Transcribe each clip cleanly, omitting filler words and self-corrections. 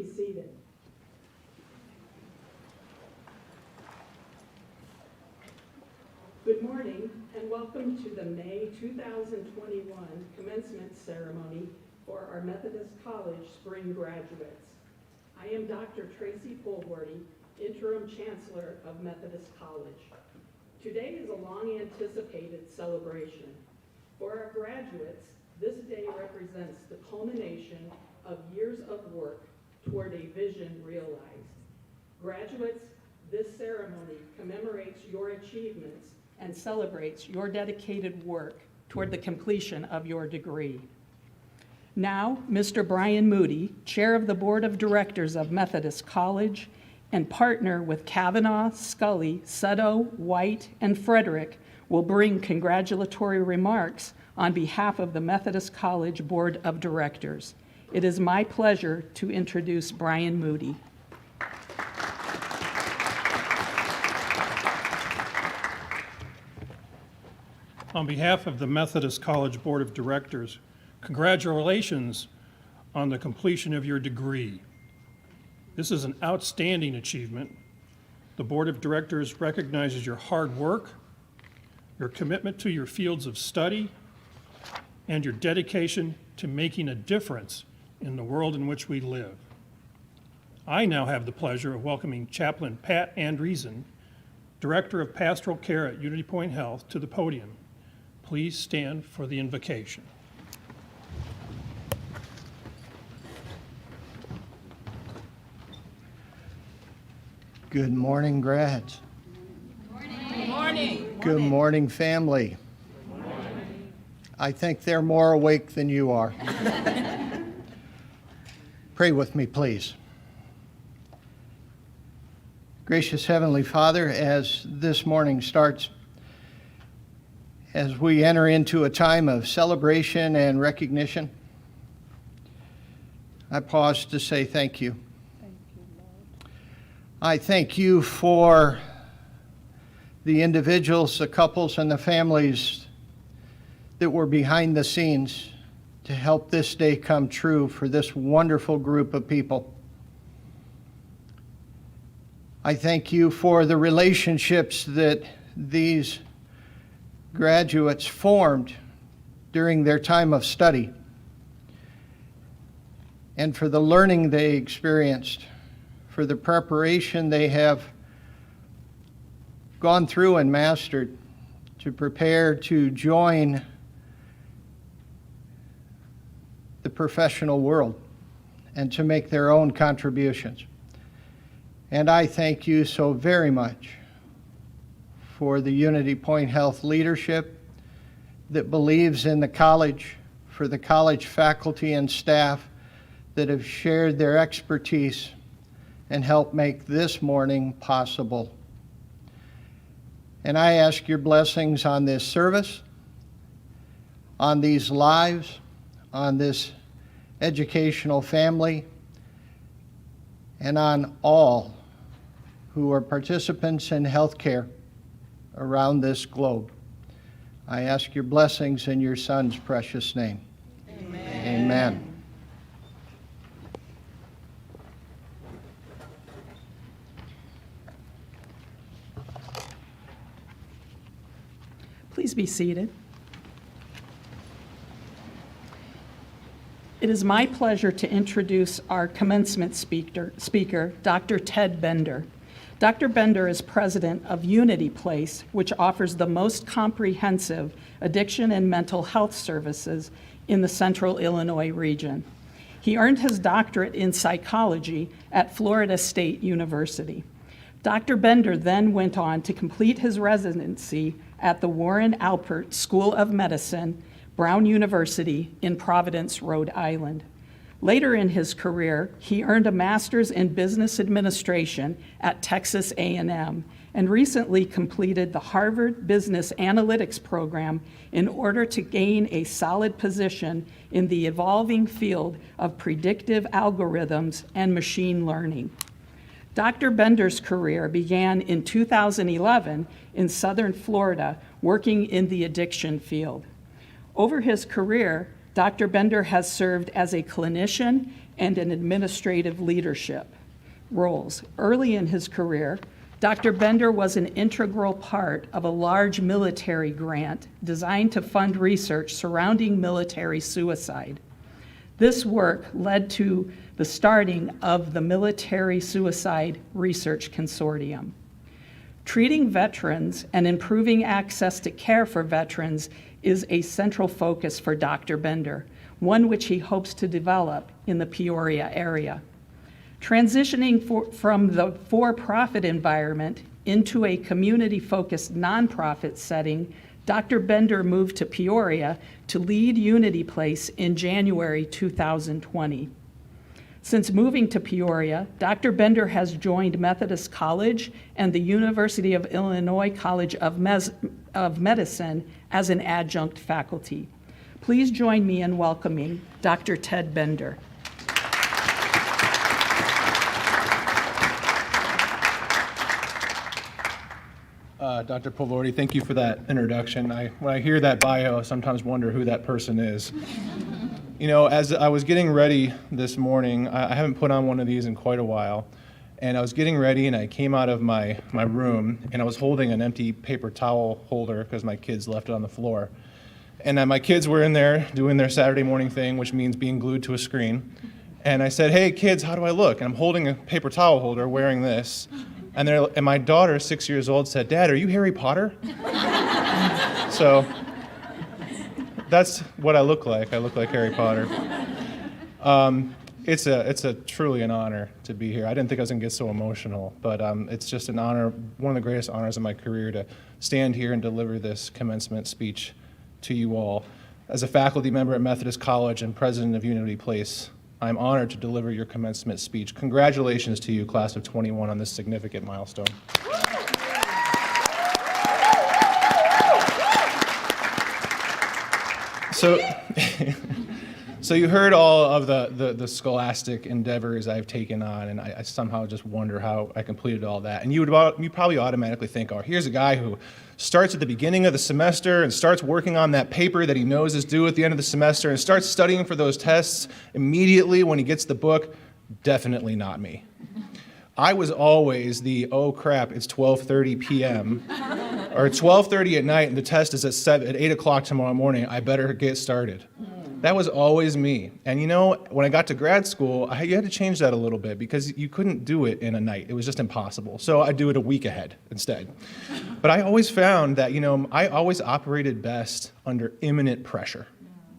be seated. Good morning and welcome to the May 2021 commencement ceremony for our Methodist College spring graduates. I am Dr. Tracy Polworthy, Interim Chancellor of Methodist College. Today is a long anticipated celebration. For our graduates, this day represents the culmination of years of work toward a vision realized. Graduates, this ceremony commemorates your achievements and celebrates your dedicated work toward the completion of your degree. Now, Mr. Brian Moody, Chair of the Board of Directors of Methodist College, and partner with Kavanaugh, Scully, Sutto, White, and Frederick, will bring congratulatory remarks on behalf of the Methodist College Board of Directors. It is my pleasure to introduce Brian Moody. On behalf of the Methodist College Board of Directors, congratulations on the completion of your degree. This is an outstanding achievement. The Board of Directors recognizes your hard work, your commitment to your fields of study, and your dedication to making a difference in the world in which we live. I now have the pleasure of welcoming Chaplain Pat Andreessen, Director of Pastoral Care at Unity Point Health, to the podium. Please stand for the invocation. Good morning, grads. Good morning. Good morning, family. Good morning. I think they're more awake than you are. Pray with me, please. Gracious Heavenly Father, as this morning starts, as we enter into a time of celebration and recognition, I pause to say thank you. I thank you for the individuals, the couples, and the families that were behind the scenes to help this day come true for this wonderful group of people. I thank you for the relationships that these graduates formed during their time of study and for the learning they experienced, for the preparation they have gone through and mastered to prepare to join the professional world and to make their own contributions. And I thank you so very much for the Unity Point Health leadership that believes in the college, for the college faculty and staff that have shared their expertise and helped make this morning possible. And I ask your blessings on this service, on these lives, on this educational family, and on all who are participants in healthcare around this globe. I ask your blessings in your Son's precious name. Amen. Amen. Please be seated. It is my pleasure to introduce our commencement speaker, Dr. Ted Bender. Dr. Bender is president of Unity Place, which offers the most comprehensive addiction and mental health services in the Central Illinois region. He earned his doctorate in psychology at Florida State University. Dr. Bender then went on to complete his residency at the Warren Alpert School of Medicine, Brown University in Providence, Rhode Island. Later in his career, he earned a master's in business administration at Texas A&M and recently completed the Harvard Business Analytics program in order to gain a solid position in the evolving field of predictive algorithms and machine learning. Dr. Bender's career began in 2011 in Southern Florida, working in the addiction field. Over his career, Dr. Bender has served as a clinician and in administrative leadership roles. Early in his career, Dr. Bender was an integral part of a large military grant designed to fund research surrounding military suicide. This work led to the starting of the Military Suicide Research Consortium. Treating veterans and improving access to care for veterans is a central focus for Dr. Bender, one which he hopes to develop in the Peoria area. Transitioning from the for-profit environment into a community-focused nonprofit setting, Dr. Bender moved to Peoria to lead Unity Place in January 2020. Since moving to Peoria, Dr. Bender has joined Methodist College and the University of Illinois College of Medicine as an adjunct faculty. Please join me in welcoming Dr. Ted Bender. Dr. Pavlordi, thank you for that introduction. When I hear that bio, I sometimes wonder who that person is. You know, as I was getting ready this morning, I haven't put on one of these in quite a while, and I was getting ready and I came out of my room and I was holding an empty paper towel holder because my kids left it on the floor. And my kids were in there doing their Saturday morning thing, which means being glued to a screen. And I said, "Hey kids, how do I look?" And I'm holding a paper towel holder wearing this. And my daughter, 6 years old, said, "Dad, are you Harry Potter?" So that's what I look like. I look like Harry Potter. It's a truly an honor to be here. I didn't think I was going to get so emotional, but it's just an honor, one of the greatest honors of my career, to stand here and deliver this commencement speech to you all. As a faculty member at Methodist College and president of Unity Place, I'm honored to deliver your commencement speech. Congratulations to you, class of 21, on this significant milestone. So you heard all of the scholastic endeavors I've taken on, and I somehow just wonder how I completed all that. And you probably automatically think, oh, here's a guy who starts at the beginning of the semester and starts working on that paper that he knows is due at the end of the semester and starts studying for those tests immediately when he gets the book. Definitely not me. I was always the, oh crap, it's 12:30 p.m. or 12:30 at night and the test is at 8 o'clock tomorrow morning. I better get started. That was always me. And you know, when I got to grad school, you had to change that a little bit because you couldn't do it in a night. It was just impossible. So I do it a week ahead instead. But I always found that, you know, I always operated best under imminent pressure.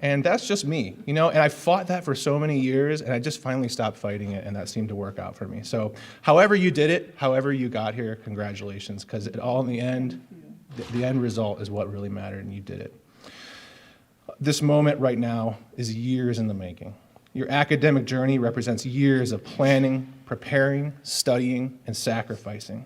And that's just me, you know, and I fought that for so many years, and I just finally stopped fighting it, and that seemed to work out for me. So however you did it, however you got here, congratulations, because it all in the end, the end result is what really mattered, and you did it. This moment right now is years in the making. Your academic journey represents years of planning, preparing, studying, and sacrificing.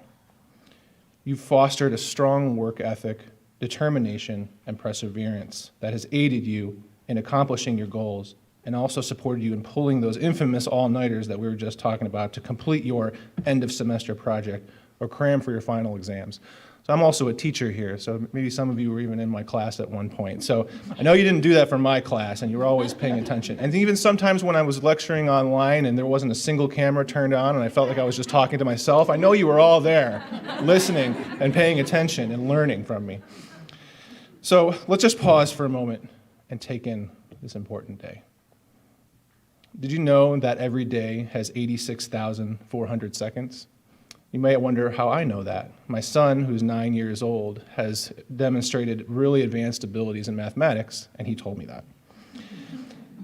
You've fostered a strong work ethic, determination, and perseverance that has aided you in accomplishing your goals and also supported you in pulling those infamous all-nighters that we were just talking about to complete your end-of-semester project or cram for your final exams. So I'm also a teacher here, so maybe some of you were even in my class at one point. So I know you didn't do that for my class, and you were always paying attention. And even sometimes when I was lecturing online and there wasn't a single camera turned on and I felt like I was just talking to myself, I know you were all there listening and paying attention and learning from me. So let's just pause for a moment and take in this important day. Did you know that every day has 86,400 seconds? You may wonder how I know that. My son, who's 9 years old, has demonstrated really advanced abilities in mathematics, and he told me that.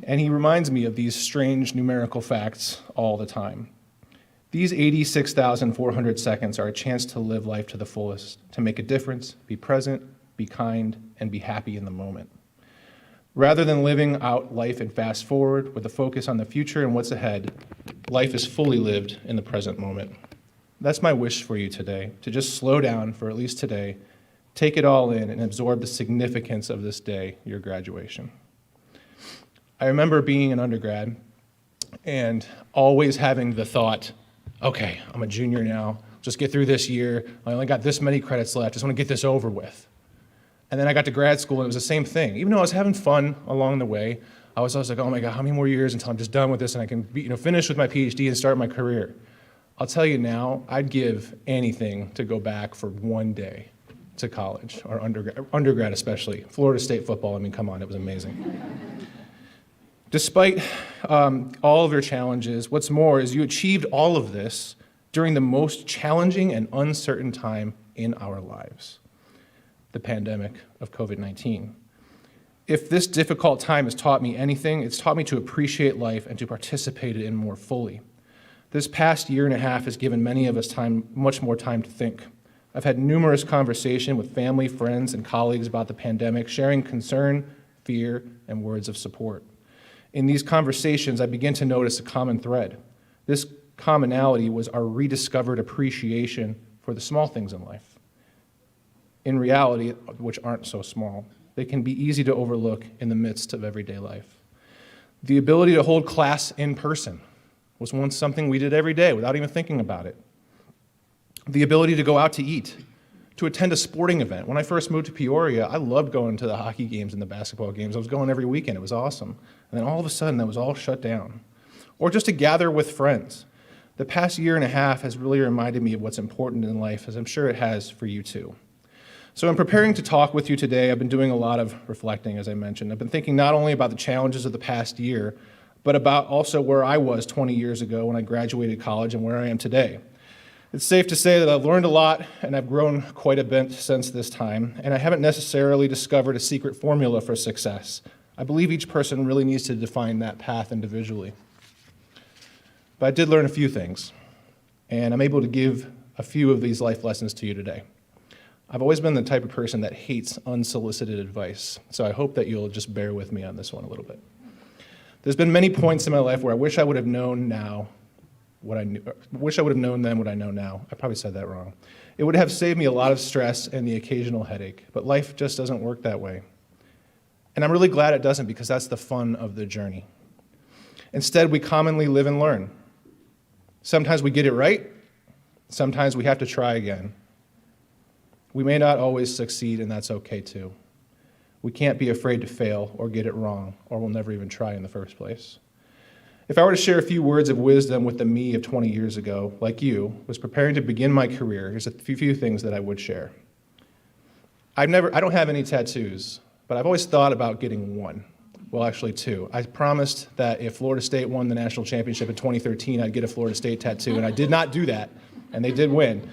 And he reminds me of these strange numerical facts all the time. These 86,400 seconds are a chance to live life to the fullest, to make a difference, be present, be kind, and be happy in the moment. Rather than living out life and fast forward with a focus on the future and what's ahead, life is fully lived in the present moment. That's my wish for you today, to just slow down for at least today, take it all in, and absorb the significance of this day, your graduation. I remember being an undergrad and always having the thought, okay, I'm a junior now, just get through this year, I only got this many credits left, just want to get this over with. And then I got to grad school and it was the same thing. Even though I was having fun along the way, I was always like, oh my God, how many more years until I'm just done with this and I can be, finish with my PhD and start my career? I'll tell you now, I'd give anything to go back for one day to college, or undergrad especially. Florida State football, I mean, come on, it was amazing. Despite all of your challenges, what's more is you achieved all of this during the most challenging and uncertain time in our lives, the pandemic of COVID-19. If this difficult time has taught me anything, it's taught me to appreciate life and to participate in it more fully. This past year and a half has given many of us much more time to think. I've had numerous conversations with family, friends, and colleagues about the pandemic, sharing concern, fear, and words of support. In these conversations, I begin to notice a common thread. This commonality was our rediscovered appreciation for the small things in life. In reality, which aren't so small, they can be easy to overlook in the midst of everyday life. The ability to hold class in person was once something we did every day without even thinking about it. The ability to go out to eat, to attend a sporting event. When I first moved to Peoria, I loved going to the hockey games and the basketball games. I was going every weekend. It was awesome. And then all of a sudden, that was all shut down. Or just to gather with friends. The past year and a half has really reminded me of what's important in life, as I'm sure it has for you too. So in preparing to talk with you today, I've been doing a lot of reflecting, as I mentioned. I've been thinking not only about the challenges of the past year, but about also where I was 20 years ago when I graduated college and where I am today. It's safe to say that I've learned a lot and I've grown quite a bit since this time, and I haven't necessarily discovered a secret formula for success. I believe each person really needs to define that path individually. But I did learn a few things, and I'm able to give a few of these life lessons to you today. I've always been the type of person that hates unsolicited advice, so I hope that you'll just bear with me on this one a little bit. There's been many points in my life where I wish I would have known now wish I would have known then what I know now. I probably said that wrong. It would have saved me a lot of stress and the occasional headache, but life just doesn't work that way. And I'm really glad it doesn't, because that's the fun of the journey. Instead, we commonly live and learn. Sometimes we get it right, sometimes we have to try again. We may not always succeed, and that's okay too. We can't be afraid to fail or get it wrong, or we'll never even try in the first place. If I were to share a few words of wisdom with the me of 20 years ago, like you, was preparing to begin my career, here's a few things that I would share. I don't have any tattoos, but I've always thought about getting one. Well, actually two. I promised that if Florida State won the national championship in 2013, I'd get a Florida State tattoo, and I did not do that, and they did win.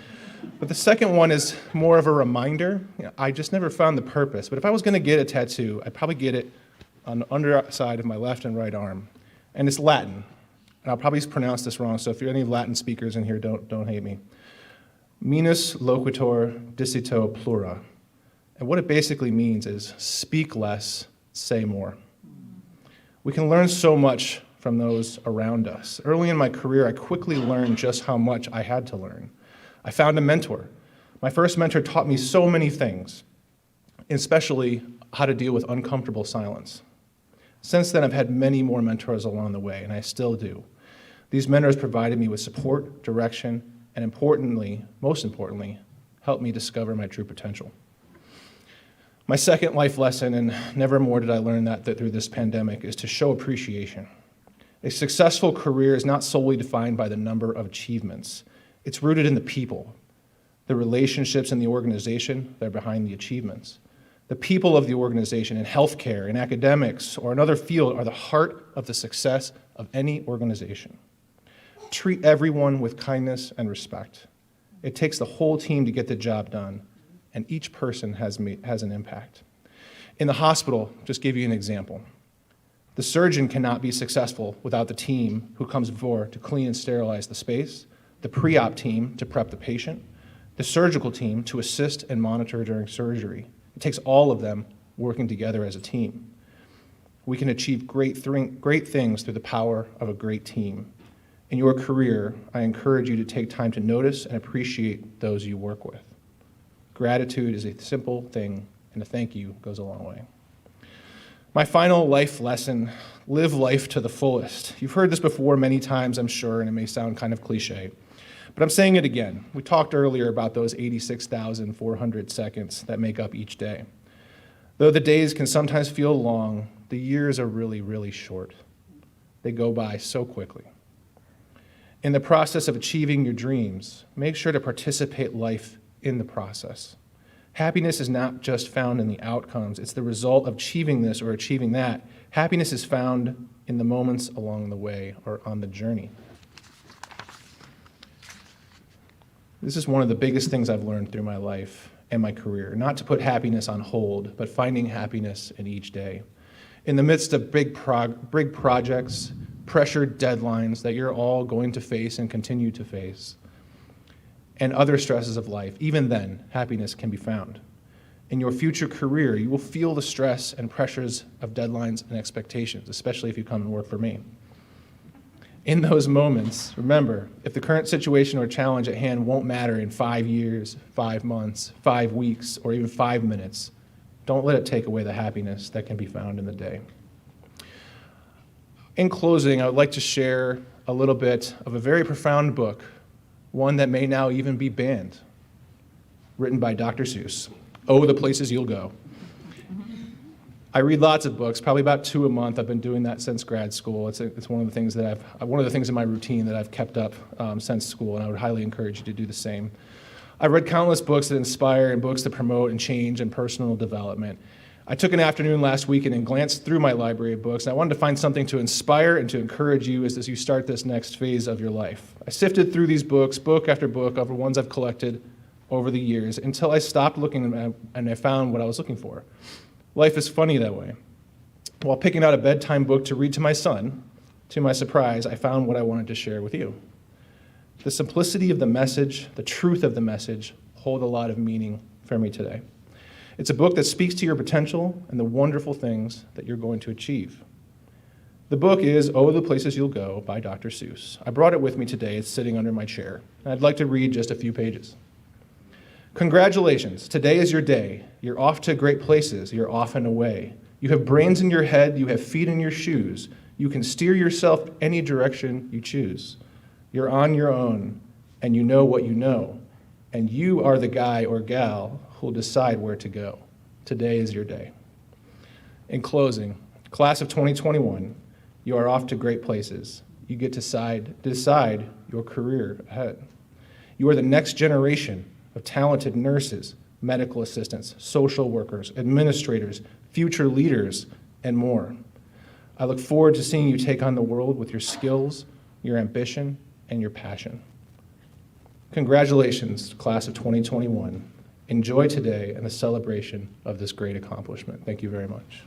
But the second one is more of a reminder. I just never found the purpose, but if I was going to get a tattoo, I'd probably get it on the underside of my left and right arm. And it's Latin, and I'll probably pronounce this wrong, so if you're any Latin speakers in here, don't hate me. Minus loquitur dicito plura. And what it basically means is speak less, say more. We can learn so much from those around us. Early in my career, I quickly learned just how much I had to learn. I found a mentor. My first mentor taught me so many things, especially how to deal with uncomfortable silence. Since then, I've had many more mentors along the way, and I still do. These mentors provided me with support, direction, and most importantly, helped me discover my true potential. My second life lesson, and never more did I learn that through this pandemic, is to show appreciation. A successful career is not solely defined by the number of achievements. It's rooted in the people, the relationships in the organization that are behind the achievements. The people of the organization in healthcare, in academics, or another field are the heart of the success of any organization. Treat everyone with kindness and respect. It takes the whole team to get the job done, and each person has an impact. In the hospital, just give you an example. The surgeon cannot be successful without the team who comes before to clean and sterilize the space, the pre-op team to prep the patient, the surgical team to assist and monitor during surgery. It takes all of them working together as a team. We can achieve great things through the power of a great team. In your career, I encourage you to take time to notice and appreciate those you work with. Gratitude is a simple thing, and a thank you goes a long way. My final life lesson, live life to the fullest. You've heard this before many times, I'm sure, and it may sound kind of cliche. But I'm saying it again. We talked earlier about those 86,400 seconds that make up each day. Though the days can sometimes feel long, the years are really, really short. They go by so quickly. In the process of achieving your dreams, make sure to participate life in the process. Happiness is not just found in the outcomes. It's the result of achieving this or achieving that. Happiness is found in the moments along the way or on the journey. This is one of the biggest things I've learned through my life and my career, not to put happiness on hold, but finding happiness in each day. In the midst of big projects, pressured deadlines that you're all going to face and continue to face, and other stresses of life, even then, happiness can be found. In your future career, you will feel the stress and pressures of deadlines and expectations, especially if you come and work for me. In those moments, remember, if the current situation or challenge at hand won't matter in 5 years, 5 months, 5 weeks, or even 5 minutes, don't let it take away the happiness that can be found in the day. In closing, I would like to share a little bit of a very profound book, one that may now even be banned, written by Dr. Seuss, Oh, the Places You'll Go. I read lots of books, probably about 2 a month. I've been doing that since grad school. It's one of the things that one of the things in my routine that I've kept up since school, and I would highly encourage you to do the same. I've read countless books that inspire and books that promote and change and personal development. I took an afternoon last weekend and glanced through my library of books, and I wanted to find something to inspire and to encourage you as you start this next phase of your life. I sifted through these books, book after book, of the ones I've collected over the years, until I stopped looking and I found what I was looking for. Life is funny that way. While picking out a bedtime book to read to my son, to my surprise, I found what I wanted to share with you. The simplicity of the message, the truth of the message, hold a lot of meaning for me today. It's a book that speaks to your potential and the wonderful things that you're going to achieve. The book is Oh, the Places You'll Go by Dr. Seuss. I brought it with me today. It's sitting under my chair. And I'd like to read just a few pages. Congratulations, today is your day. You're off to great places, you're off and away. You have brains in your head, you have feet in your shoes. You can steer yourself any direction you choose. You're on your own, and you know what you know. And you are the guy or gal who'll decide where to go. Today is your day. In closing, class of 2021, you are off to great places. You get to decide your career ahead. You are the next generation of talented nurses, medical assistants, social workers, administrators, future leaders, and more. I look forward to seeing you take on the world with your skills, your ambition, and your passion. Congratulations, class of 2021. Enjoy today and the celebration of this great accomplishment. Thank you very much.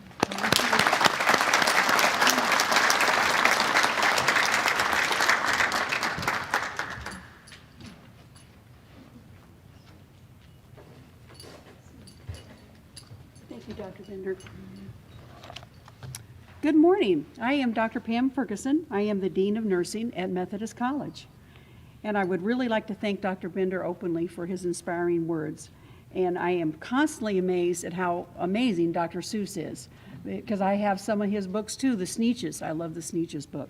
Thank you, Dr. Bender. Good morning. I am Dr. Pam Ferguson. I am the Dean of Nursing at Methodist College. And I would really like to thank Dr. Bender openly for his inspiring words. And I am constantly amazed at how amazing Dr. Seuss is, because I have some of his books too, the Sneetches. I love the Sneetches book.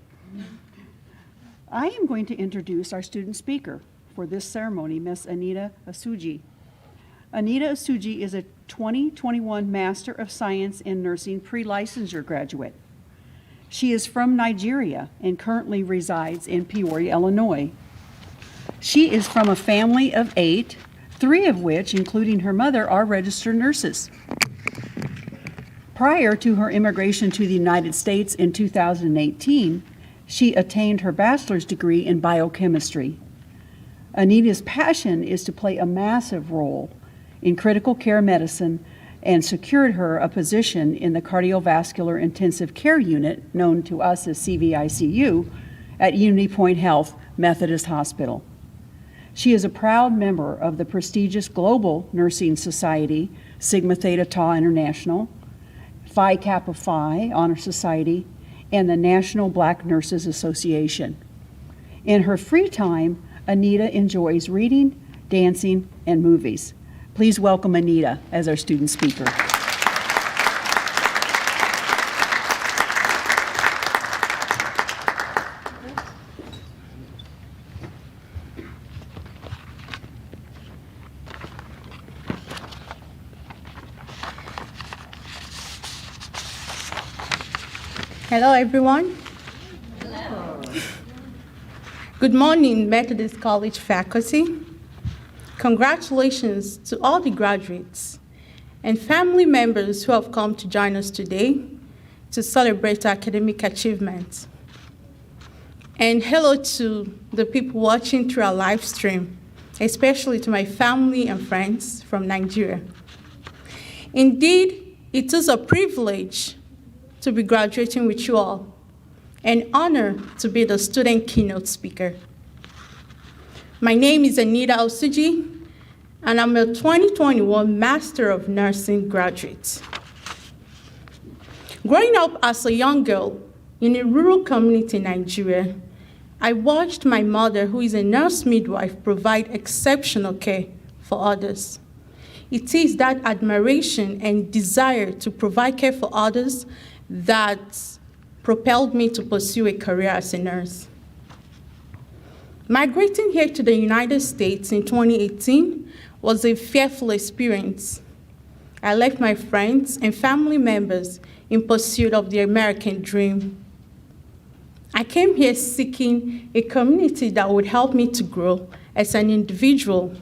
I am going to introduce our student speaker for this ceremony, Miss Anita Asuji. Anita Asuji is a 2021 Master of Science in Nursing Prelicensure graduate. She is from Nigeria and currently resides in Peoria, Illinois. She is from a family of 8, 3 of which, including her mother, are registered nurses. Prior to her immigration to the United States in 2018, she attained her bachelor's degree in biochemistry. Anita's passion is to play a massive role in critical care medicine and secured her a position in the cardiovascular intensive care unit, known to us as CVICU, at Unity Point Health Methodist Hospital. She is a proud member of the prestigious Global Nursing Society, Sigma Theta Tau International, Phi Kappa Phi Honor Society, and the National Black Nurses Association. In her free time, Anita enjoys reading, dancing, and movies. Please welcome Anita as our student speaker. Hello, everyone. Good morning, Methodist College faculty. Congratulations to all the graduates and family members who have come to join us today to celebrate academic achievements. And hello to the people watching through our live stream, especially to my family and friends from Nigeria. Indeed, it is a privilege to be graduating with you all, an honor to be the student keynote speaker. My name is Anita Osuji, and I'm a 2021 Master of Nursing graduate. Growing up as a young girl in a rural community in Nigeria, I watched my mother, who is a nurse midwife, provide exceptional care for others. It is that admiration and desire to provide care for others that propelled me to pursue a career as a nurse. Migrating here to the United States in 2018 was a fearful experience. I left my friends and family members in pursuit of the American dream. I came here seeking a community that would help me to grow as an individual,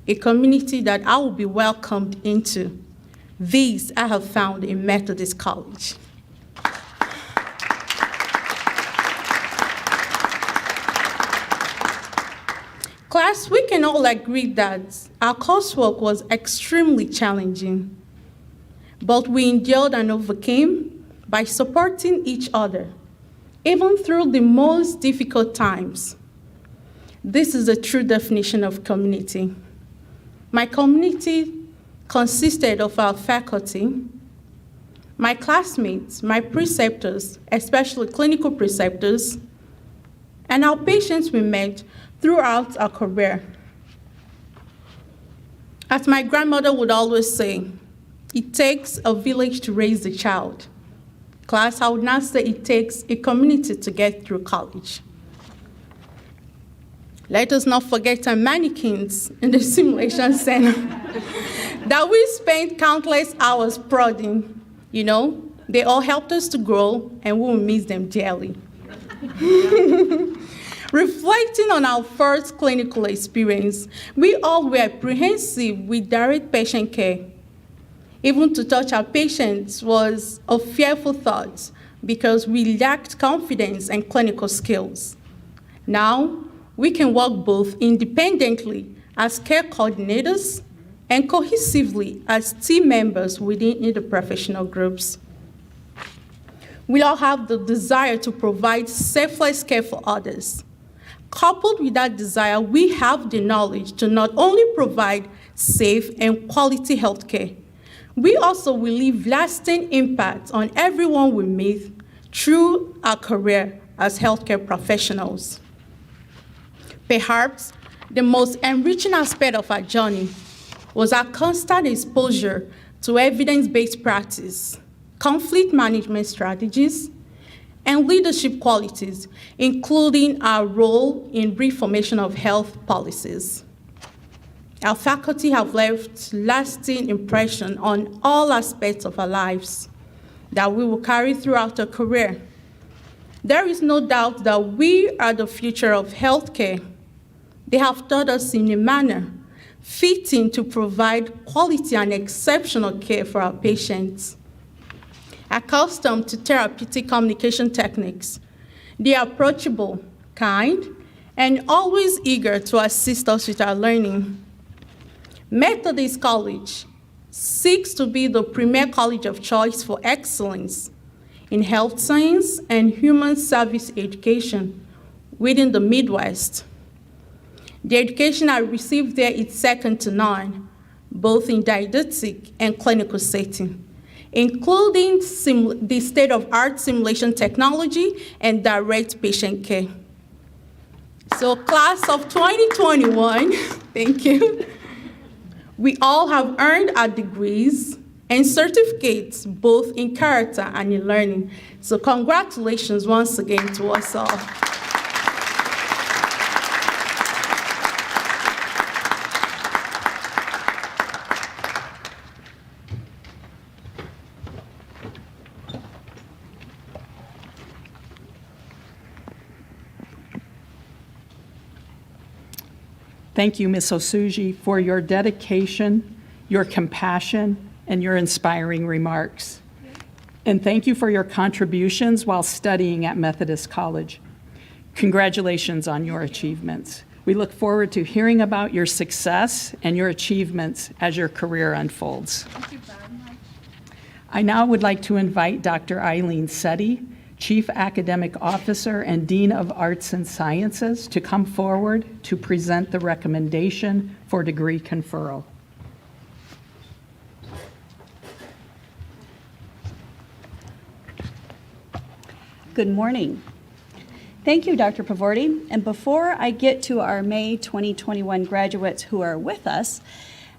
a community that I will be welcomed into. These I have found in Methodist College. Class, we can all agree that our coursework was extremely challenging, but we endured and overcame by supporting each other, even through the most difficult times. This is a true definition of community. My community consisted of our faculty, my classmates, my preceptors, especially clinical preceptors, and our patients we met throughout our career. As my grandmother would always say, it takes a village to raise a child. Class, I would now say it takes a community to get through college. Let us not forget our mannequins in the simulation center that we spent countless hours prodding. You know, they all helped us to grow, and we will miss them dearly. Reflecting on our first clinical experience, we all were apprehensive with direct patient care. Even to touch our patients was a fearful thought because we lacked confidence and clinical skills. Now, we can work both independently as care coordinators and cohesively as team members within interprofessional groups. We all have the desire to provide selfless care for others. Coupled with that desire, we have the knowledge to not only provide safe and quality health care, we also will leave lasting impact on everyone we meet through our career as healthcare professionals. Perhaps the most enriching aspect of our journey was our constant exposure to evidence-based practice, conflict management strategies, and leadership qualities, including our role in reformation of health policies. Our faculty have left lasting impression on all aspects of our lives that we will carry throughout our career. There is no doubt that we are the future of healthcare. They have taught us in a manner fitting to provide quality and exceptional care for our patients. Accustomed to therapeutic communication techniques, they are approachable, kind, and always eager to assist us with our learning. Methodist College seeks to be the premier college of choice for excellence in health science and human service education within the Midwest. The education I received there is second to none, both in didactic and clinical setting, including the state-of-art simulation technology and direct patient care. So class of 2021, thank you. We all have earned our degrees and certificates, both in character and in learning. So congratulations once again to us all. Thank you, Ms. Osuji, for your dedication, your compassion, and your inspiring remarks. And thank you for your contributions while studying at Methodist College. Congratulations on your achievements. We look forward to hearing about your success and your achievements as your career unfolds. Thank you very much. I now would like to invite Dr. Eileen Setti, Chief Academic Officer and Dean of Arts and Sciences, to come forward to present the recommendation for degree conferral. Good morning. Thank you, Dr. Pavordi. And before I get to our May 2021 graduates who are with us,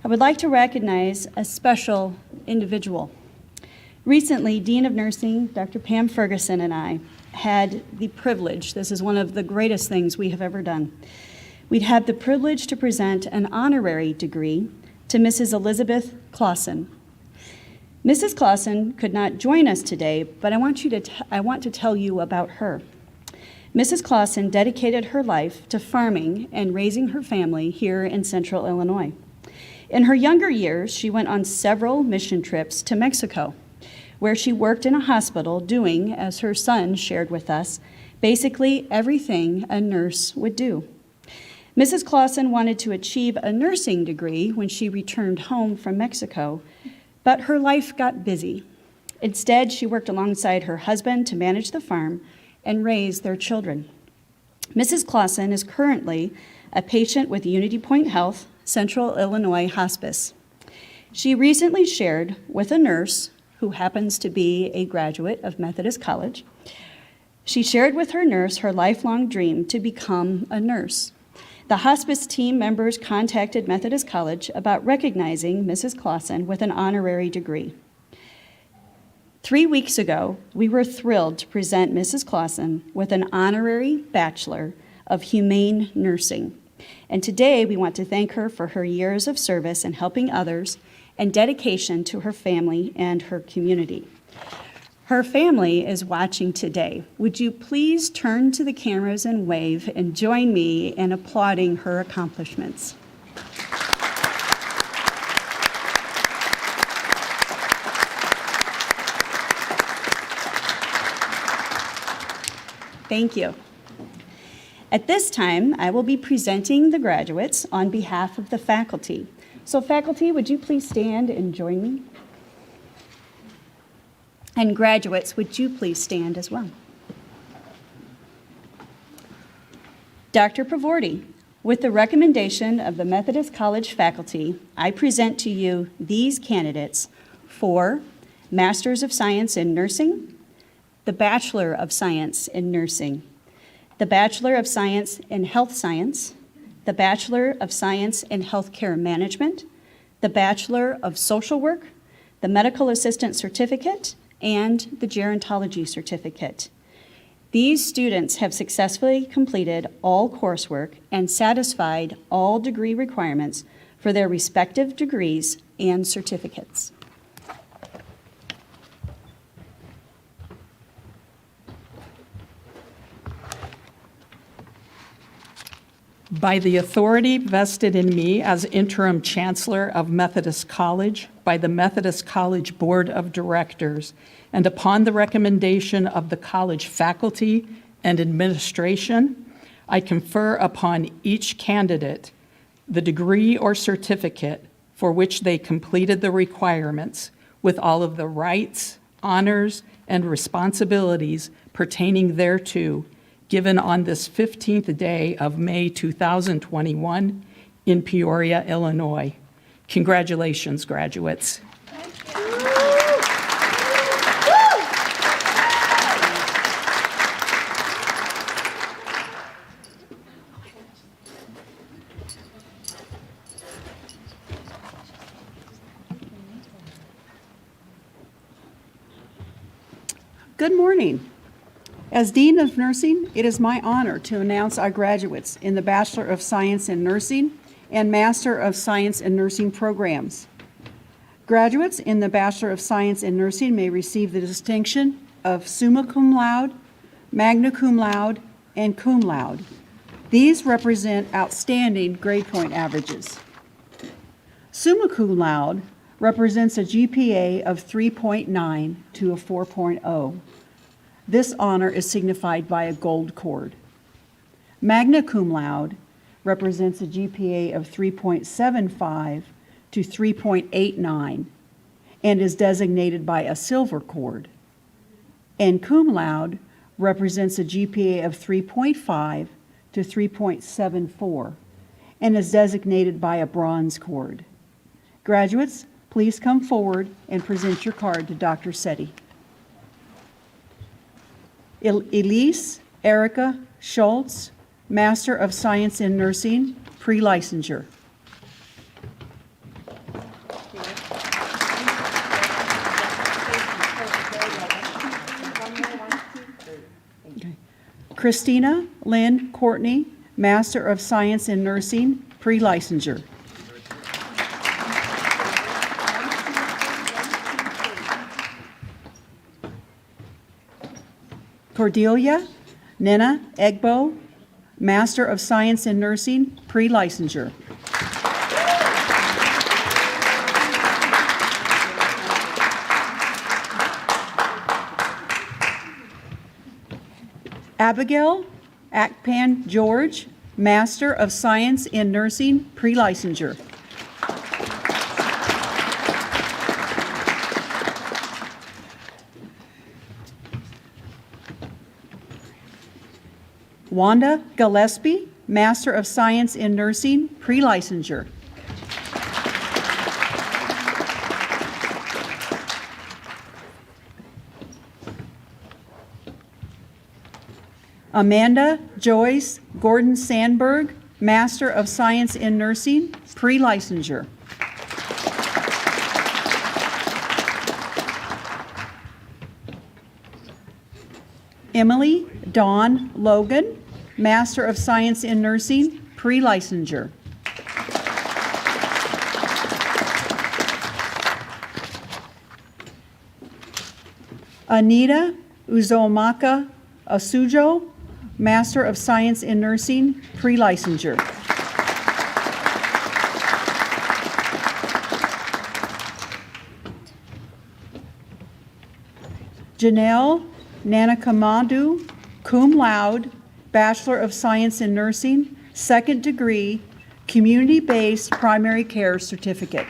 I would like to recognize a special individual. Recently, Dean of Nursing, Dr. Pam Ferguson, and I had the privilege, this is one of the greatest things we have ever done, we'd had the privilege to present an honorary degree to Mrs. Elizabeth Clausen. Mrs. Clausen could not join us today, but I want to tell you about her. Mrs. Clausen dedicated her life to farming and raising her family here in Central Illinois. In her younger years, she went on several mission trips to Mexico, where she worked in a hospital doing, as her son shared with us, basically everything a nurse would do. Mrs. Clausen wanted to achieve a nursing degree when she returned home from Mexico, but her life got busy. Instead, she worked alongside her husband to manage the farm and raise their children. Mrs. Clausen is currently a patient with Unity Point Health, Central Illinois Hospice. She recently shared with a nurse who happens to be a graduate of Methodist College. She shared with her nurse her lifelong dream to become a nurse. The hospice team members contacted Methodist College about recognizing Mrs. Clausen with an honorary degree. 3 weeks ago, we were thrilled to present Mrs. Clausen with an honorary Bachelor of Humane Nursing. And today, we want to thank her for her years of service in helping others and dedication to her family and her community. Her family is watching today. Would you please turn to the cameras and wave and join me in applauding her accomplishments? Thank you. At this time, I will be presenting the graduates on behalf of the faculty. So faculty, would you please stand and join me? And graduates, would you please stand as well? Dr. Pavordi, with the recommendation of the Methodist College faculty, I present to you these candidates for Masters of Science in Nursing, the Bachelor of Science in Nursing, the Bachelor of Science in Health Science, the Bachelor of Science in Healthcare Management, the Bachelor of Social Work, the Medical Assistant Certificate, and the Gerontology Certificate. These students have successfully completed all coursework and satisfied all degree requirements for their respective degrees and certificates. By the authority vested in me as interim chancellor of Methodist College by the Methodist College Board of Directors, and upon the recommendation of the college faculty and administration, I confer upon each candidate the degree or certificate for which they completed the requirements with all of the rights, honors, and responsibilities pertaining thereto, given on this 15th day of May 2021 in Peoria, Illinois. Congratulations, graduates. Good morning. As Dean of Nursing, it is my honor to announce our graduates in the Bachelor of Science in Nursing and Master of Science in Nursing programs. Graduates in the Bachelor of Science in Nursing may receive the distinction of summa cum laude, magna cum laude, and cum laude. These represent outstanding grade point averages. Summa cum laude represents a GPA of 3.9 to a 4.0. This honor is signified by a gold cord. Magna cum laude represents a GPA of 3.75 to 3.89 and is designated by a silver cord. And cum laude represents a GPA of 3.5 to 3.74 and is designated by a bronze cord. Graduates, please come forward and present your card to Dr. Setti. Elise Erica Schultz, Master of Science in Nursing, Prelicensure. Christina Lynn Courtney, Master of Science in Nursing, Prelicensure. Cordelia Nena Egbo, Master of Science in Nursing, Prelicensure. Abigail Akpan George, Master of Science in Nursing, Prelicensure. Wanda Gillespie, Master of Science in Nursing, Prelicensure. Amanda Joyce Gordon Sandberg, Master of Science in Nursing, Prelicensure. Emily Dawn Logan, Master of Science in Nursing, Prelicensure. Anita Uzomaka Asujo, Master of Science in Nursing, Prelicensure. Janelle Nanakamadu, cum laude, Bachelor of Science in Nursing, second degree, community-based primary care certificate.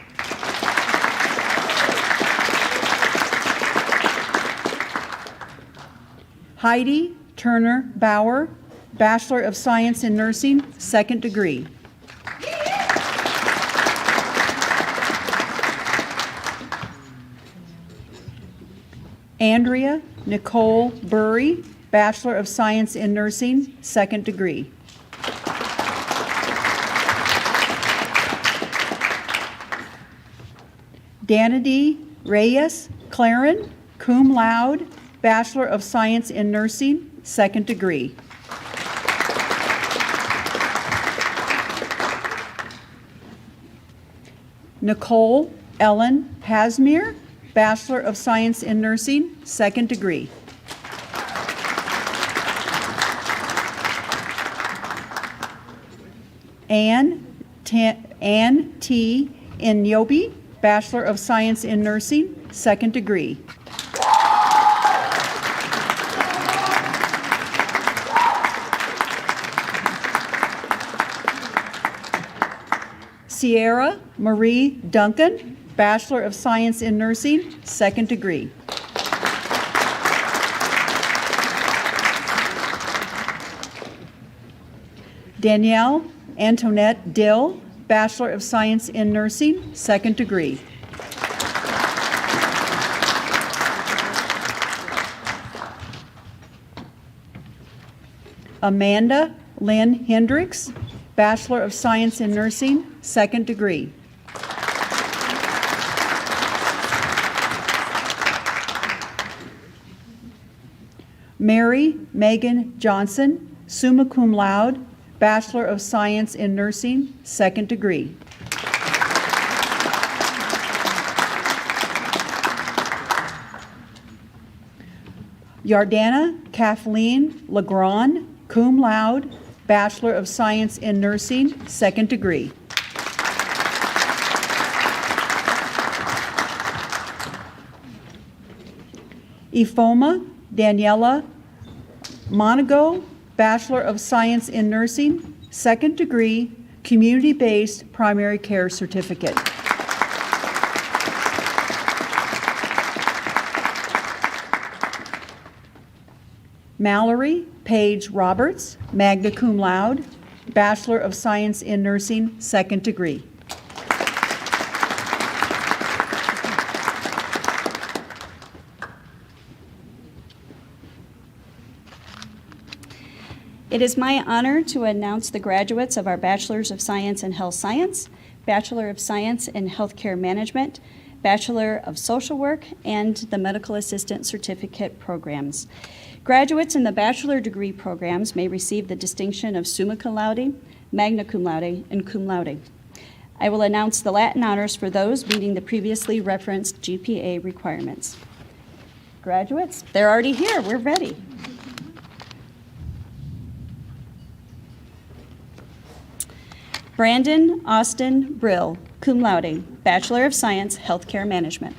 Heidi Turner Bauer, Bachelor of Science in Nursing, second degree. Andrea Nicole Burry, Bachelor of Science in Nursing, second degree. Danity Reyes Claren, cum laude, Bachelor of Science in Nursing, second degree. Nicole Ellen Hasmir, Bachelor of Science in Nursing, second degree. Ann T. Nyobi, Bachelor of Science in Nursing, second degree. Sierra Marie Duncan, Bachelor of Science in Nursing, second degree. Danielle Antoinette Dill, Bachelor of Science in Nursing, second degree. Amanda Lynn Hendricks, Bachelor of Science in Nursing, second degree. Mary Megan Johnson, summa cum laude, Bachelor of Science in Nursing, second degree. Yardana Kathleen Legrand, cum laude, Bachelor of Science in Nursing, second degree. Ifoma Daniela Monago, Bachelor of Science in Nursing, second degree, community-based primary care certificate. Mallory Paige Roberts, magna cum laude, Bachelor of Science in Nursing, second degree. It is my honor to announce the graduates of our Bachelors of Science in Health Science, Bachelor of Science in Healthcare Management, Bachelor of Social Work, and the Medical Assistant Certificate programs. Graduates in the bachelor degree programs may receive the distinction of summa cum laude, magna cum laude, and cum laude. I will announce the Latin honors for those meeting the previously referenced GPA requirements. Graduates, they're already here. We're ready. Brandon Austin Brill, cum laude, Bachelor of Science, Healthcare Management.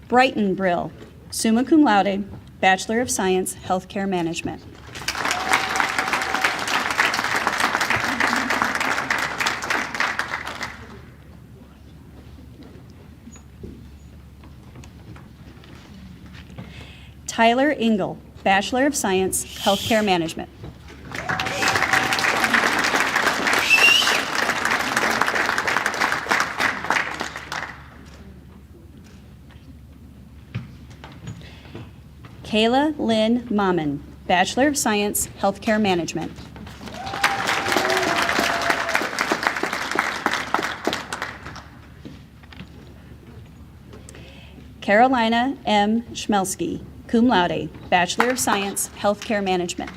Brighton Brill, summa cum laude, Bachelor of Science, Healthcare Management. Tyler Engel, Bachelor of Science, Healthcare Management. Kayla Lynn Mammon, Bachelor of Science, Healthcare Management. Carolina M. Schmelsky, cum laude, Bachelor of Science, Healthcare Management.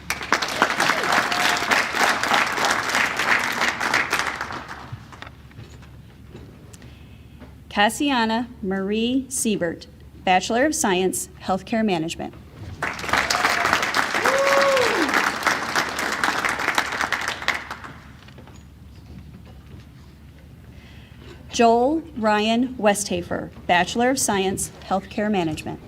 Cassiana Marie Siebert, Bachelor of Science, Healthcare Management. Joel Ryan Westhafer, Bachelor of Science, Healthcare Management.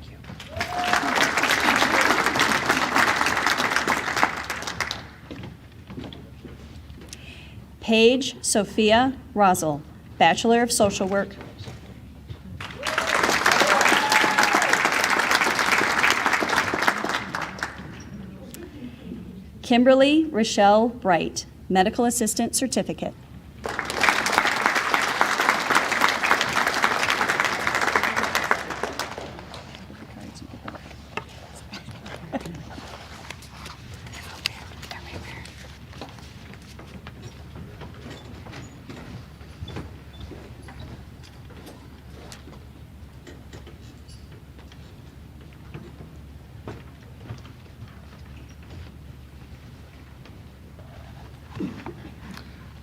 Paige Sophia Rosel, Bachelor of Social Work. Kimberly Rochelle Bright, Medical Assistant Certificate.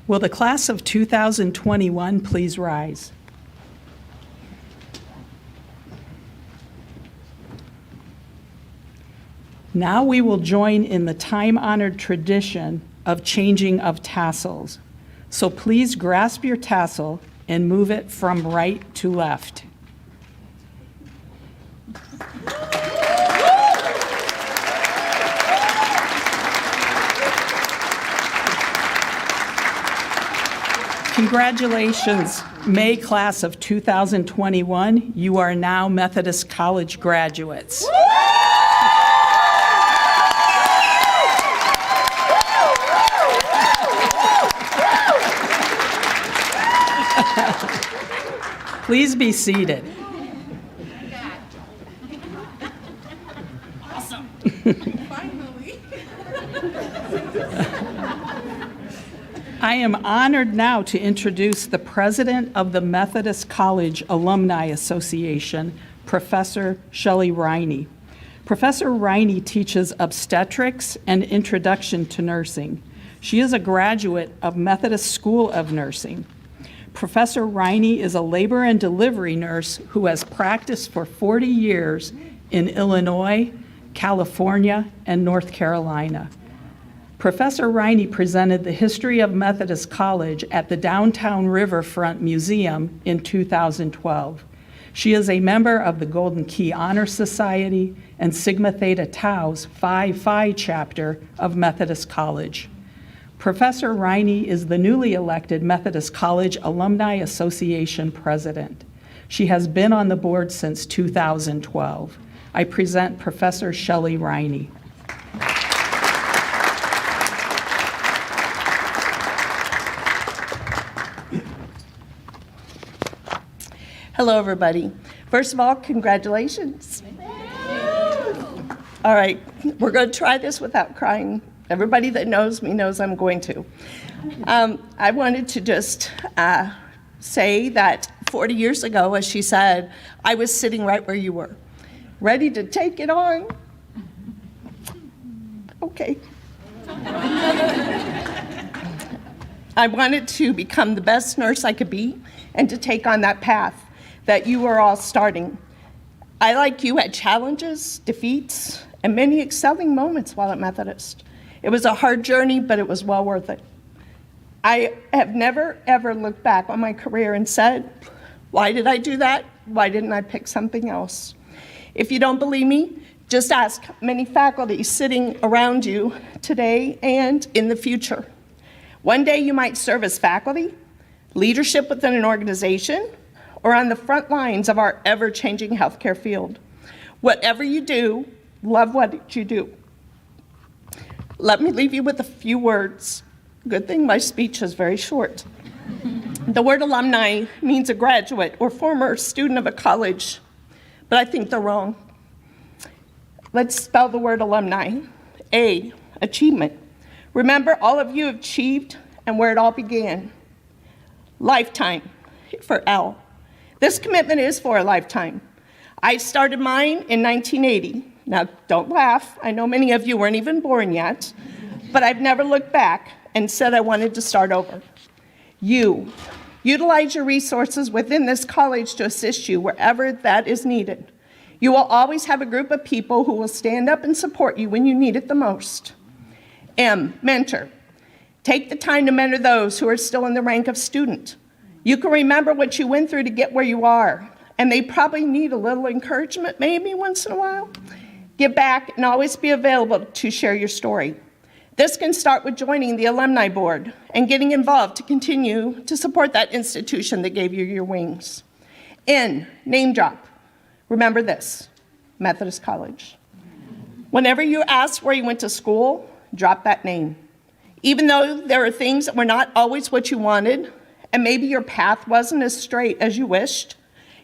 Will the class of 2021 please rise? Now we will join in the time-honored tradition of changing of tassels. So please grasp your tassel and move it from right to left. Congratulations, May class of 2021. You are now Methodist College graduates. Please be seated. Awesome. Finally. I am honored now to introduce the president of the Methodist College Alumni Association, Professor Shelley Riney. Professor Riney teaches obstetrics and introduction to nursing. She is a graduate of Methodist School of Nursing. Professor Riney is a labor and delivery nurse who has practiced for 40 years in Illinois, California, and North Carolina. Professor Riney presented the history of Methodist College at the Downtown Riverfront Museum in 2012. She is a member of the Golden Key Honor Society and Sigma Theta Tau's Phi Phi chapter of Methodist College. Professor Riney is the newly elected Methodist College Alumni Association president. She has been on the board since 2012. I present Professor Shelley Riney. Hello, everybody. First of all, congratulations. All right, we're going to try this without crying. Everybody that knows me knows I'm going to. I wanted to just say that 40 years ago, as she said, I was sitting right where you were, ready to take it on. Okay. I wanted to become the best nurse I could be and to take on that path that you are all starting. I, like you, had challenges, defeats, and many excelling moments while at Methodist. It was a hard journey, but it was well worth it. I have never, ever looked back on my career and said, why did I do that? Why didn't I pick something else? If you don't believe me, just ask many faculty sitting around you today and in the future. One day you might serve as faculty, leadership within an organization, or on the front lines of our ever-changing healthcare field. Whatever you do, love what you do. Let me leave you with a few words. Good thing my speech is very short. The word alumni means a graduate or former student of a college, but I think they're wrong. Let's spell the word alumni. A, achievement. Remember, all of you have achieved and where it all began. Lifetime, for L. This commitment is for a lifetime. I started mine in 1980. Now, don't laugh. I know many of you weren't even born yet, but I've never looked back and said I wanted to start over. You, utilize your resources within this college to assist you wherever that is needed. You will always have a group of people who will stand up and support you when you need it the most. M, mentor. Take the time to mentor those who are still in the rank of student. You can remember what you went through to get where you are, and they probably need a little encouragement maybe once in a while. Give back and always be available to share your story. This can start with joining the alumni board and getting involved to continue to support that institution that gave you your wings. N, name drop. Remember this, Methodist College. Whenever you ask where you went to school, drop that name. Even though there are things that were not always what you wanted, and maybe your path wasn't as straight as you wished,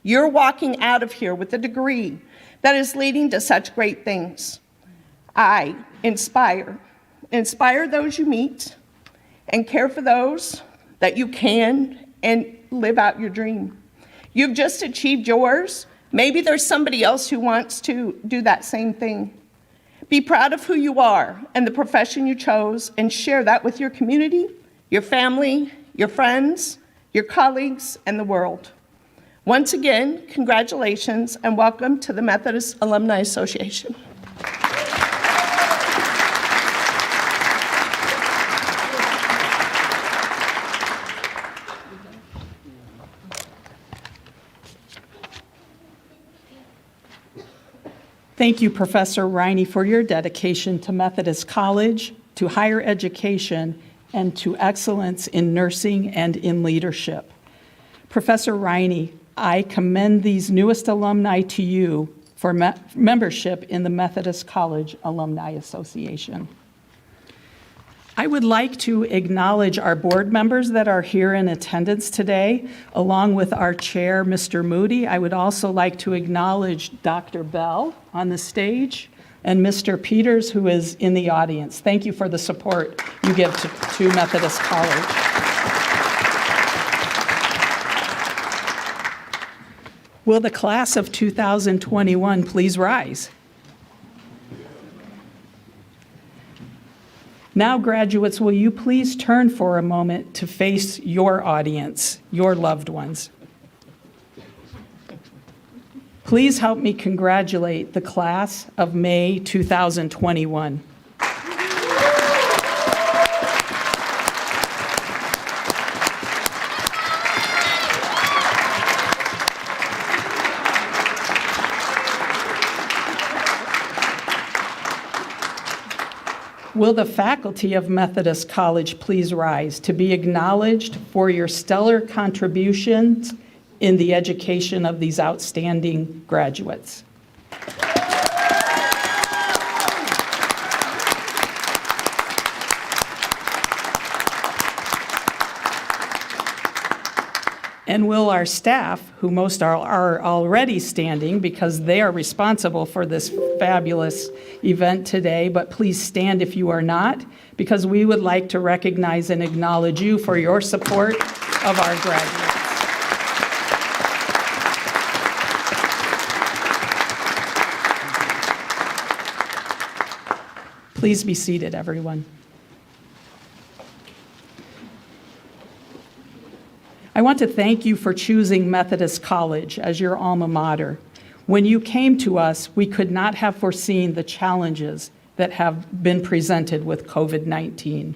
you're walking out of here with a degree that is leading to such great things. I, inspire. Inspire those you meet and care for those that you can and live out your dream. You've just achieved yours. Maybe there's somebody else who wants to do that same thing. Be proud of who you are and the profession you chose and share that with your community, your family, your friends, your colleagues, and the world. Once again, congratulations and welcome to the Methodist Alumni Association. Thank you, Professor Riney, for your dedication to Methodist College, to higher education, and to excellence in nursing and in leadership. Professor Riney, I commend these newest alumni to you for membership in the Methodist College Alumni Association. I would like to acknowledge our board members that are here in attendance today, along with our chair, Mr. Moody. I would also like to acknowledge Dr. Bell on the stage and Mr. Peters, who is in the audience. Thank you for the support you give to Methodist College. Will the class of 2021 please rise? Now, graduates, will you please turn for a moment to face your audience, your loved ones? Please help me congratulate the class of May 2021. Will the faculty of Methodist College please rise to be acknowledged for your stellar contributions in the education of these outstanding graduates? And will our staff, who most are already standing because they are responsible for this fabulous event today, but please stand if you are not, because we would like to recognize and acknowledge you for your support of our graduates. Please be seated, everyone. I want to thank you for choosing Methodist College as your alma mater. When you came to us, we could not have foreseen the challenges that have been presented with COVID-19.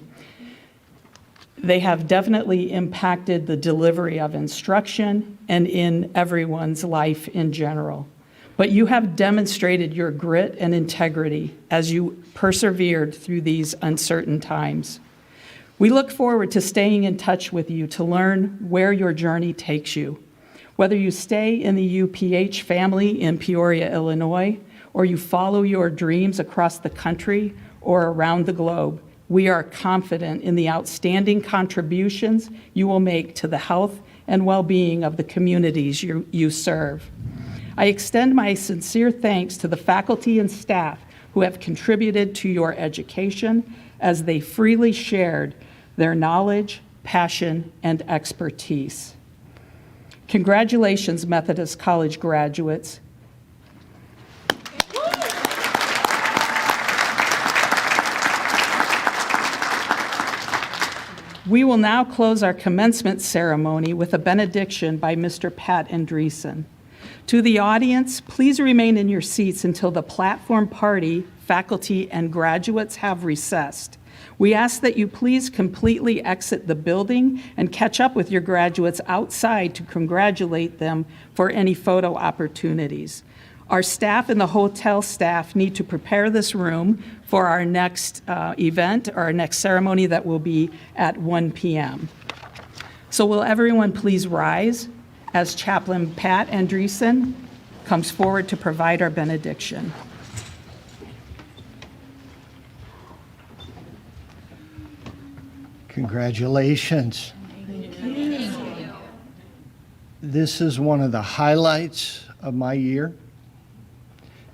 They have definitely impacted the delivery of instruction and in everyone's life in general. But you have demonstrated your grit and integrity as you persevered through these uncertain times. We look forward to staying in touch with you to learn where your journey takes you. Whether you stay in the UPH family in Peoria, Illinois, or you follow your dreams across the country or around the globe, we are confident in the outstanding contributions you will make to the health and well-being of the communities you serve. I extend my sincere thanks to the faculty and staff who have contributed to your education as they freely shared their knowledge, passion, and expertise. Congratulations, Methodist College graduates. We will now close our commencement ceremony with a benediction by Mr. Pat Andreessen. To the audience, please remain in your seats until the platform party, faculty, and graduates have recessed. We ask that you please completely exit the building and catch up with your graduates outside to congratulate them for any photo opportunities. Our staff and the hotel staff need to prepare this room for our next event, or our next ceremony that will be at 1 p.m. So will everyone please rise as Chaplain Pat Andreessen comes forward to provide our benediction. Congratulations. Thank you. This is one of the highlights of my year.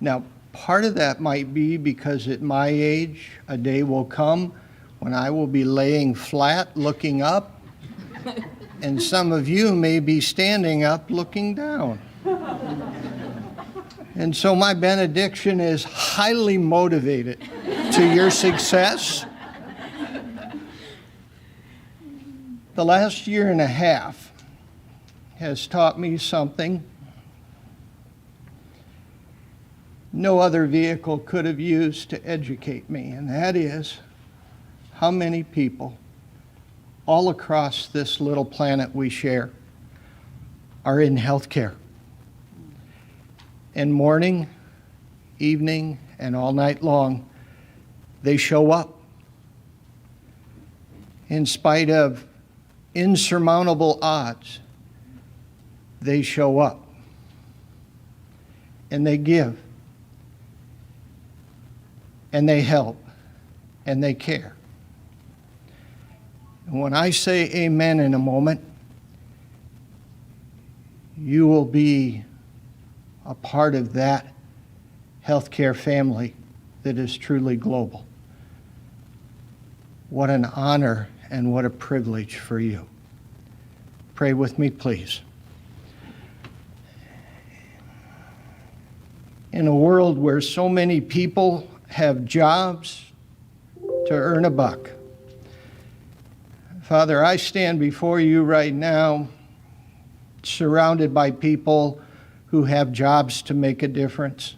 Now, part of that might be because at my age, a day will come when I will be laying flat looking up, and some of you may be standing up looking down. And so my benediction is highly motivated to your success. The last year and a half has taught me something no other vehicle could have used to educate me, and that is how many people all across this little planet we share are in healthcare. And morning, evening, and all night long, they show up. In spite of insurmountable odds, they show up. And they give. And they help. And they care. And when I say amen in a moment, you will be a part of that healthcare family that is truly global. What an honor and what a privilege for you. Pray with me, please. In a world where so many people have jobs, to earn a buck. Father, I stand before you right now, surrounded by people who have jobs to make a difference.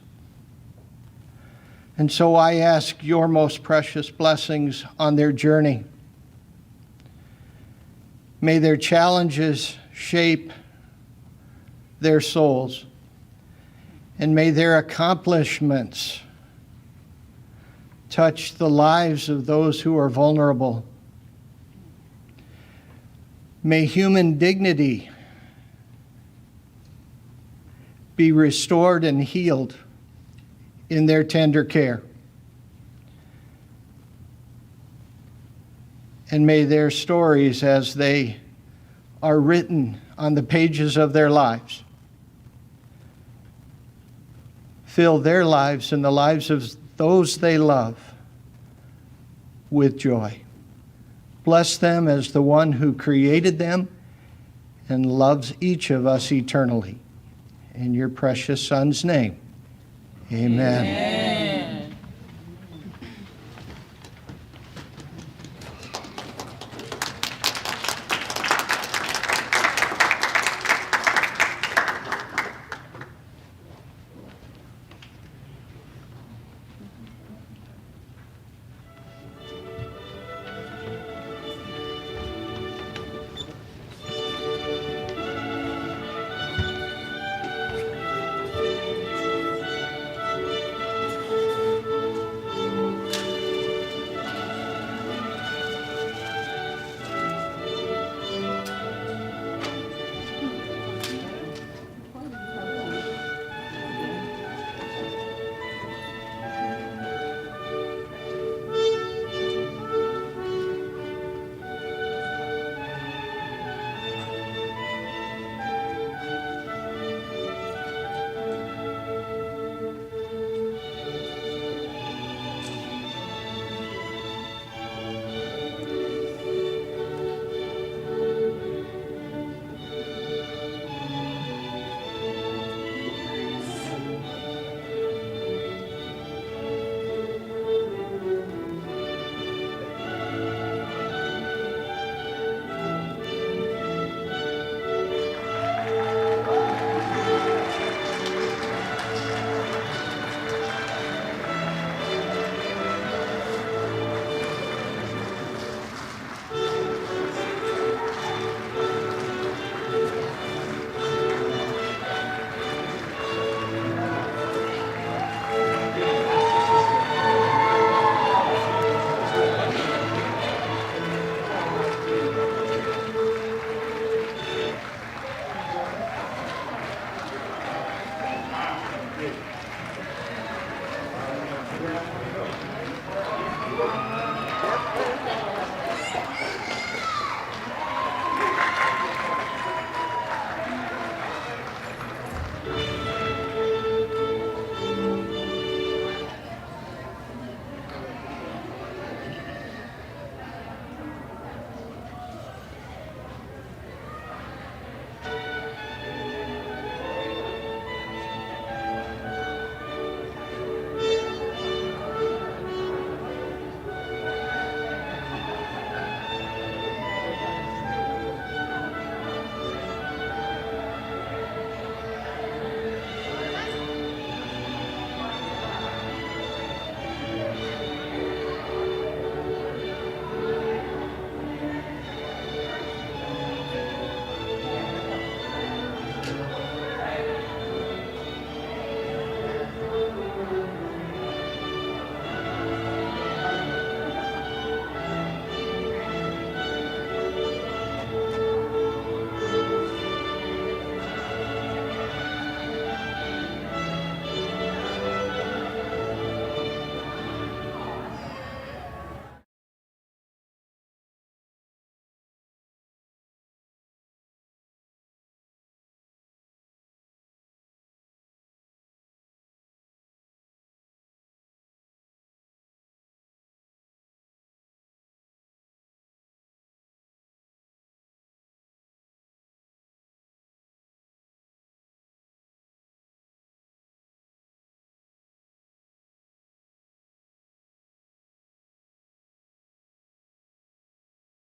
And so I ask your most precious blessings on their journey. May their challenges shape their souls, and may their accomplishments touch the lives of those who are vulnerable. May human dignity be restored and healed in their tender care. And may their stories, as they are written on the pages of their lives, fill their lives and the lives of those they love with joy. Bless them as the one who created them and loves each of us eternally. In your precious Son's name, amen.